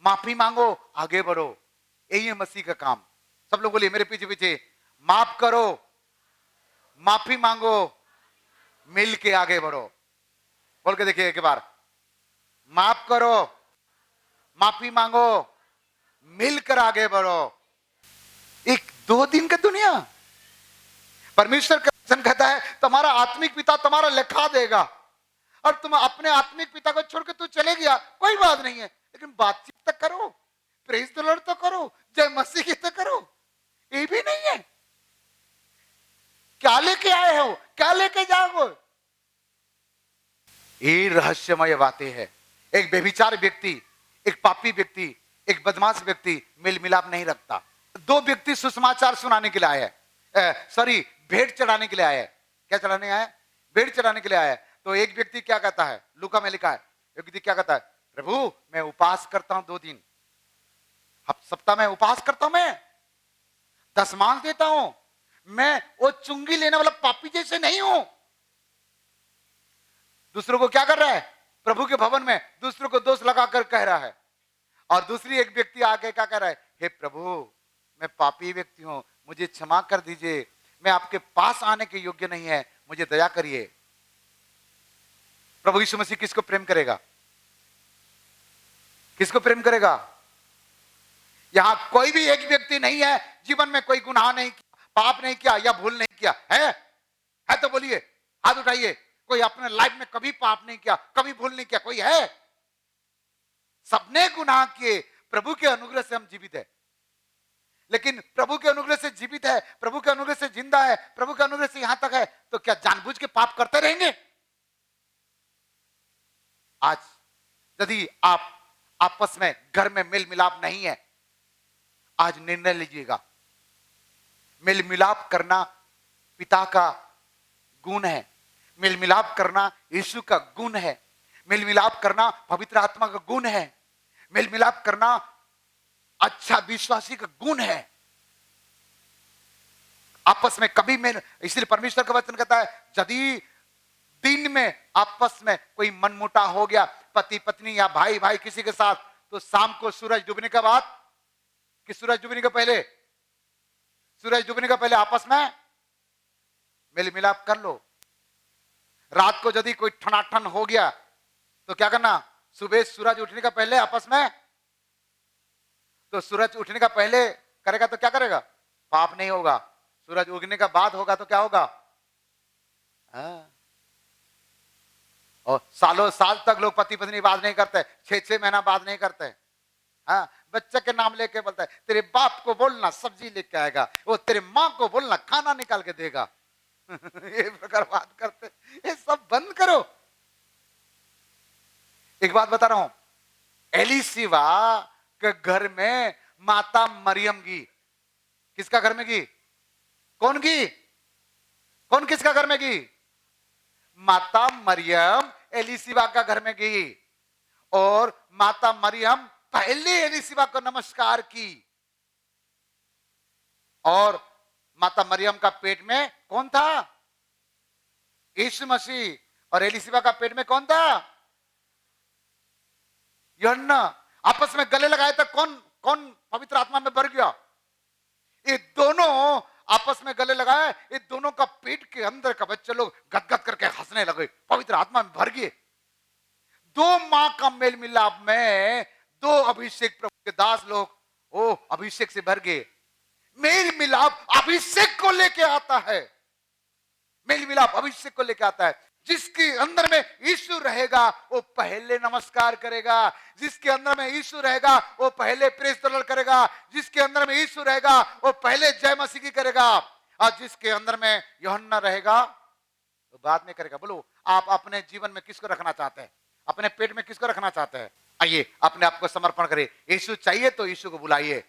माफी मांगो, आगे बढ़ो। यही है मसीह का काम। सब लोग बोलिए मेरे पीछे पीछे, माफ करो, माफी मांगो, मिल के आगे बढ़ो। बोल के देखिए एक बार, माफ करो, माफी मांगो, मिलकर आगे बढ़ो। 1-2 दिन का दुनिया, परमेश्वर का वचन कहता है तुम्हारा आत्मिक पिता तुम्हारा लेखा देगा, और तुम अपने आत्मिक पिता को छोड़कर तू चले गया, कोई बात नहीं है, लेकिन बातचीत तो करो, प्रेज द लॉर्ड तो करो, जय मसीह की तो करो। ये भी नहीं है। क्या लेके आए हो, क्या लेके जाओगे? ये रहस्यमय बातें है। एक बेविचार व्यक्ति, एक पापी व्यक्ति, एक बदमाश व्यक्ति मेल मिलाप नहीं रखता। 2 व्यक्ति सुसमाचार सुनाने के लिए आए हैं, भेंट चढ़ाने के लिए आए हैं। क्या चढ़ाने आए? भेंट चढ़ाने के लिए आए। तो एक व्यक्ति क्या कहता है, लूका में लिखा है, एक व्यक्ति क्या कहता है, प्रभु मैं उपवास करता हूं 2 दिन, सप्ताह में उपवास करता हूं, मैं दशमांश देता हूं, मैं वो चुंगी लेने वाला पापी जैसे नहीं हूं। दूसरों को क्या कर रहा है? प्रभु के भवन में दूसरों को दोष लगाकर कह रहा है। और दूसरी एक व्यक्ति आके क्या कह रहा है, हे प्रभु मैं पापी व्यक्ति हूं, मुझे क्षमा कर दीजिए, मैं आपके पास आने के योग्य नहीं है, मुझे दया करिए। प्रभु यीशु मसीह किसको प्रेम करेगा? किसको प्रेम करेगा? यहां कोई भी एक व्यक्ति नहीं है जीवन में कोई गुनाह नहीं किया, पाप नहीं किया या भूल नहीं किया है तो बोलिए, हाथ उठाइए। कोई अपने लाइफ में कभी पाप नहीं किया, कभी भूल नहीं किया, कोई है? सबने गुनाह किए, प्रभु के अनुग्रह से हम जीवित है। लेकिन प्रभु के अनुग्रह से जीवित है, करते रहेंगे। आज यदि आप आपस में घर में मेल मिलाप नहीं है, आज निर्णय लीजिएगा। मेल मिलाप करना पिता का गुण है, मेल मिलाप करना यीशु का गुण है, मेल मिलाप करना पवित्र आत्मा का गुण है, मेल मिलाप करना अच्छा विश्वासी का गुण है। आपस में कभी मेल, इसलिए परमेश्वर का वचन कहता है यदि दिन में आपस में कोई मनमुटा हो गया पति पत्नी या भाई भाई किसी के साथ, तो शाम को सूरज डूबने के बाद कि सूरज डूबने के पहले, सूरज डूबने के पहले आपस में मेल मिलाप कर लो। रात को यदि कोई ठनाठन हो गया तो क्या करना, सुबह सूरज उठने का पहले आपस में, तो सूरज उठने का पहले करेगा तो क्या करेगा, पाप नहीं होगा। सूरज उगने का बाद होगा तो क्या होगा, और सालों साल तक लोग पति पत्नी बात नहीं करते, 6-6 महीना बात नहीं करते। हाँ, बच्चे के नाम लेके बोलता है तेरे बाप को बोलना सब्जी लेके आएगा, वो तेरे माँ को बोलना खाना निकाल के देगा। ये प्रकार बात करते, ये सब बंद करो। एक बात बता रहा हूं, एलिशिबा के घर में माता मरियम की, किसका घर में की, कौन की, कौन किसका घर में की, माता मरियम एलिशिबा का घर में गई, और माता मरियम पहले एलिशिबा को नमस्कार की। और माता मरियम का पेट में कौन था, यीशु मसीह, और एलिशिबा का पेट में कौन था, यूहन्ना। आपस में गले लगाए तो कौन कौन पवित्र आत्मा में भर गया, ये दोनों आपस में गले लगाए, ये दोनों का पेट के अंदर का बच्चे लोग गदगद करके हंसने लगे, पवित्र आत्मा में भर गए। दो मां का मेल मिलाप में दो अभिषेक प्रभु के दास लोग ओ अभिषेक से भर गए। मेल मिलाप अभिषेक को लेके आता है, मेल मिलाप अभिषेक को लेके आता है। जिसके अंदर में यीशु रहेगा वो पहले नमस्कार करेगा, जिसके अंदर में यीशु रहेगा वो पहले प्रेज द लॉर्ड करेगा, जिसके अंदर में यीशु रहेगा वो पहले जय मसीह की करेगा, और जिसके अंदर में यूहन्ना रहेगा तो बाद में करेगा। बोलो आप अपने जीवन में किसको रखना चाहते हैं, अपने पेट में किसको रखना चाहते हैं? आइए अपने आप को समर्पण करें। यीशु चाहिए तो यीशु को बुलाइए।